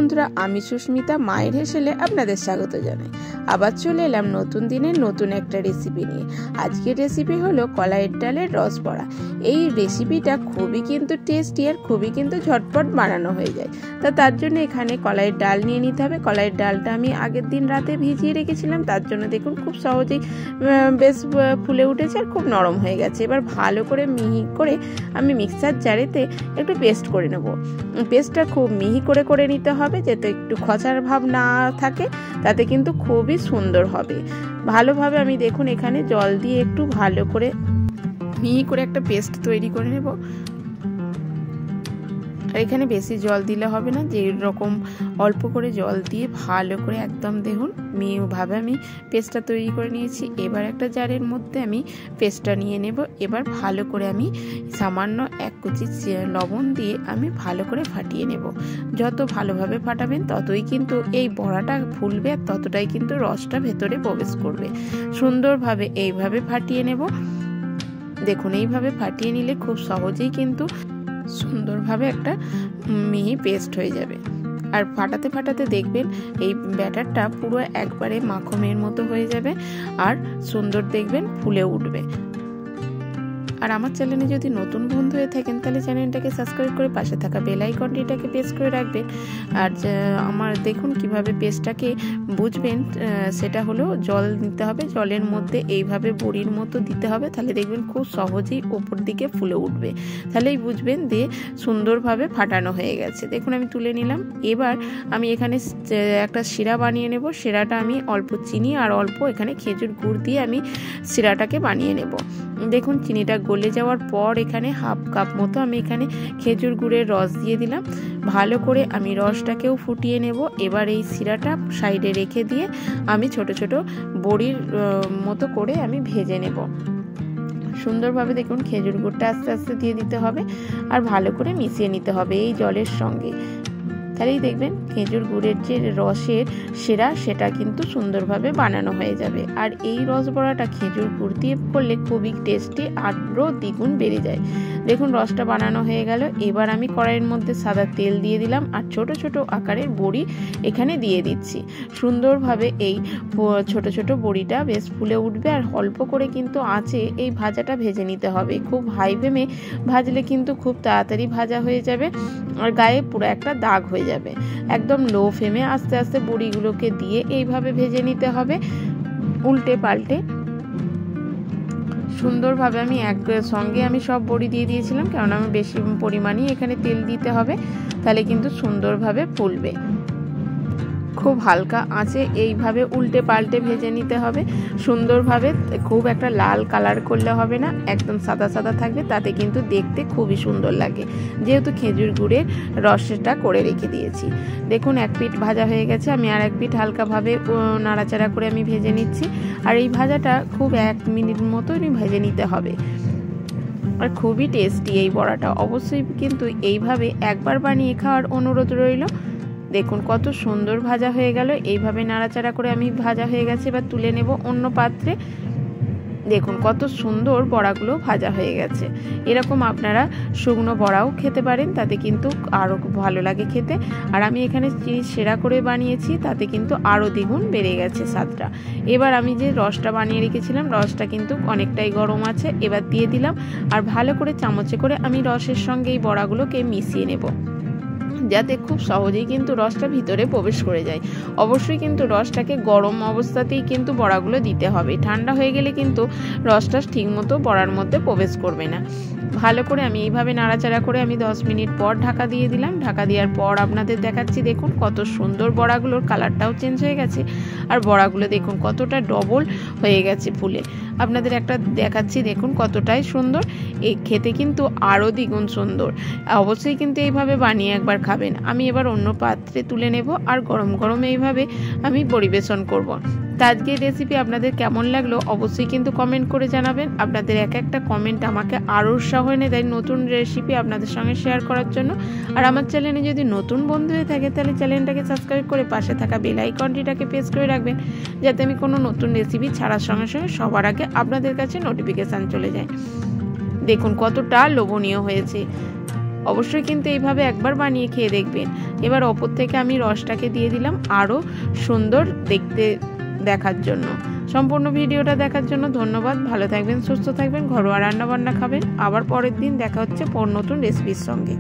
বন্ধুরা, আমি সুস্মিতা মায়ের হেসেলে আপনাদের স্বাগত জানাই। আবার চলে এলাম নতুন দিনের নতুন একটা রেসিপি নিয়ে। আজকের রেসিপি হলো কলাইয়ের ডালের রস বড়া। এই রেসিপিটা খুবই কিন্তু টেস্টি আর খুবই কিন্তু ঝটপট বানানো হয়ে যায়। তার জন্য এখানে কলাইয়ের ডাল নিয়ে নিতে হবে। কলাইয়ের ডালটা আমি আগের দিন রাতে ভিজিয়ে রেখেছিলাম, তার জন্য দেখুন খুব সহজেই বেশ ফুলে উঠেছে আর খুব নরম হয়ে গেছে। এবার ভালো করে মিহি করে আমি মিক্সার জারেতে একটু পেস্ট করে নেব। পেস্টটা খুব মিহি করে করে নিতে হবে, যাতে একটু খচার ভাব না থাকে, তাতে কিন্তু খুবই সুন্দর হবে। ভালোভাবে আমি দেখুন এখানে জল দিয়ে একটু ভালো করে মিহি করে একটা পেস্ট তৈরি করে নেব। আর এখানে বেশি জল দিলে হবে না, যে রকম অল্প করে জল দিয়ে ভালো করে একদম দেখুন মিহিভাবে আমি পেস্টটা তৈরি করে নিয়েছি। এবার একটা জারের মধ্যে আমি পেস্টটা নিয়ে নেব। এবার ভালো করে আমি সামান্য এক কুচি লবণ দিয়ে আমি ভালো করে ফাটিয়ে নেব। যত ভালোভাবে ফাটাবেন ততই কিন্তু এই বড়াটা ফুলবে আর ততটাই কিন্তু রসটা ভেতরে প্রবেশ করবে। সুন্দরভাবে এইভাবে ফাটিয়ে নেব। দেখুন এইভাবে ফাটিয়ে নিলে খুব সহজেই কিন্তু সুন্দরভাবে একটা মিহি পেস্ট হয়ে যাবে। আর ফাটাতে ফাটাতে দেখবেন এই ব্যাটারটা পুরো একবারে মাখনের মতো হয়ে যাবে আর সুন্দর দেখবেন ফুলে উঠবে। আর আমার চ্যানেলে যদি নতুন বন্ধু হয়ে থাকেন তাহলে চ্যানেলটাকে সাবস্ক্রাইব করে পাশে থাকা বেল আইকনটিটাকে প্রেস করে রাখবেন। আর আমার দেখুন কিভাবে পেস্টটাকে বুঝবেন, সেটা হলো জল দিতে হবে, জলের মধ্যে এইভাবে বড়ির মতো দিতে হবে, তাহলে দেখবেন খুব সহজেই ওপর দিকে ফুলে উঠবে। তাহলেই বুঝবেন দিয়ে সুন্দরভাবে ফাটানো হয়ে গেছে। দেখুন আমি তুলে নিলাম। এবার আমি এখানে একটা শিরা বানিয়ে নেব। শিরাটা আমি অল্প চিনি আর অল্প এখানে খেজুর গুড় দিয়ে আমি শিরাটাকে বানিয়ে নেব। দেখুন চিনিটা গলে যাওয়ার পর এখানে হাফ কাপ মতো আমি এখানে খেজুর গুড়ের রস দিয়ে দিলাম। ভালো করে আমি রসটাকেও ফুটিয়ে নেব। এবার এই শিরাটা সাইডে রেখে দিয়ে আমি ছোট ছোট বড়ির মতো করে আমি ভেজে নেব। সুন্দরভাবে দেখুন খেজুর গুড়টা আস্তে আস্তে দিয়ে দিতে হবে আর ভালো করে মিশিয়ে নিতে হবে এই জলের সঙ্গে। তাহলেই দেখবেন খেজুর গুড়ের যে রসের শিরা সেটা কিন্তু সুন্দরভাবে বানানো হয়ে যাবে। আর এই রস বড়াটা খেজুর গুড় দিয়ে করলে খুবই টেস্টি, আরও দ্বিগুণ বেড়ে যায়। দেখুন রসটা বানানো হয়ে গেল। এবার আমি কড়াইয়ের মধ্যে সাদা তেল দিয়ে দিলাম আর ছোট ছোট আকারের বড়ি এখানে দিয়ে দিচ্ছি। সুন্দরভাবে এই ছোট ছোট বড়িটা বেশ ফুলে উঠবে আর অল্প করে কিন্তু আঁচে এই ভাজাটা ভেজে নিতে হবে। খুব হাই ফ্লেমে ভাজলে কিন্তু খুব তাড়াতাড়ি ভাজা হয়ে যাবে আর গায়ে পুরো একটা দাগ হয়ে যাবে। একদম লো ফ্লেমে আস্তে আস্তে বড়িগুলোকে দিয়ে এইভাবে ভেজে নিতে হবে, উল্টে পাল্টে। সুন্দরভাবে আমি সঙ্গে আমি সব বড়ি দিয়ে দিয়েছিলাম, কারণ আমি বেশি পরিমাণই এখানে তেল দিতে হবে, তাহলে কিন্তু সুন্দরভাবে ফুলবে। খুব হালকা আঁচে এইভাবে উল্টে পাল্টে ভেজে নিতে হবে সুন্দরভাবে। খুব একটা লাল কালার করলে হবে না, একদম সাদা সাদা থাকবে, তাতে কিন্তু দেখতে খুবই সুন্দর লাগে, যেহেতু খেজুর গুড়ের রসটা করে রেখে দিয়েছি। দেখুন এক পিঠ ভাজা হয়ে গেছে, আমি আর এক পিঠ হালকাভাবে নাড়াচাড়া করে আমি ভেজে নিচ্ছি। আর এই ভাজাটা খুব 1 মিনিট মতনই ভেজে নিতে হবে। আর খুবই টেস্টি এই বড়াটা, অবশ্যই কিন্তু এইভাবে একবার বানিয়ে খাওয়ার অনুরোধ রইল। দেখুন কত সুন্দর ভাজা হয়ে গেল। এইভাবে নাড়াচাড়া করে আমি ভাজা হয়ে গেছে। এবার তুলে নেব অন্য পাত্রে। দেখুন কত সুন্দর বড়াগুলো ভাজা হয়ে গেছে। এরকম আপনারা শুকনো বড়াও খেতে পারেন, তাতে কিন্তু আরও ভালো লাগে খেতে। আর আমি এখানে চিনি সেরা করে বানিয়েছি, তাতে কিন্তু আরও দ্বিগুণ বেড়ে গেছে স্বাদটা। এবার আমি যে রসটা বানিয়ে রেখেছিলাম, রসটা কিন্তু অনেকটাই গরম আছে, এবার দিয়ে দিলাম। আর ভালো করে চামচে করে আমি রসের সঙ্গে এই বড়াগুলোকে মিশিয়ে নেব, যাতে খুব সহজেই কিন্তু রসটা ভিতরে প্রবেশ করে যায়। অবশ্যই কিন্তু রসটাকে গরম অবস্থাতেই কিন্তু বড়াগুলো দিতে হবে, ঠান্ডা হয়ে গেলে কিন্তু রসটা ঠিকমতো বড়ার মধ্যে প্রবেশ করবে না। ভালো করে আমি এইভাবে নাড়াচাড়া করে আমি 10 মিনিট পর ঢাকা দিয়ে দিলাম। ঢাকা দেওয়ার পর আপনাদের দেখাচ্ছি, দেখুন কত সুন্দর বড়াগুলোর কালারটাও চেঞ্জ হয়ে গেছে আর বড়াগুলো দেখুন কতটা ডবল হয়ে গেছে ফুলে। আপনাদের একটা দেখাচ্ছি, দেখুন কতটাই সুন্দর, এই খেতে কিন্তু আরও দ্বিগুণ সুন্দর। অবশ্যই কিন্তু এইভাবে বানিয়ে একবার খাবেন। আমি এবার অন্য পাত্রে তুলে নেব আর গরম গরম এইভাবে আমি পরিবেশন করব। তা আজকের রেসিপি আপনাদের কেমন লাগলো অবশ্যই কিন্তু কমেন্ট করে জানাবেন। আপনাদের এক একটা কমেন্ট আমাকে আরও উৎসাহ এনে দেয় নতুন রেসিপি আপনাদের সঙ্গে শেয়ার করার জন্য। আর আমার চ্যানেলে যদি নতুন বন্ধু হয়ে থাকে তাহলে চ্যানেলটাকে সাবস্ক্রাইব করে পাশে থাকা বেল আইকনটিটাকে প্রেস করে রাখবেন, যাতে আমি কোনো নতুন রেসিপি ছাড়ার সঙ্গে সঙ্গে সবার আগে আপনাদের কাছে নোটিফিকেশান চলে যায়। দেখুন কতটা লোভনীয় হয়েছে। অবশ্যই কিন্তু এইভাবে একবার বানিয়ে খেয়ে দেখবেন। এবার ওপর থেকে আমি রসটাকে দিয়ে দিলাম আরও সুন্দর দেখতে দেখার জন্য। সম্পূর্ণ ভিডিওটা দেখার জন্য ধন্যবাদ। ভালো থাকবেন, সুস্থ থাকবেন, ঘরোয়া রান্নাবান্না খাবেন। আবার পরের দিন দেখা হচ্ছে নতুন রেসিপির সঙ্গে।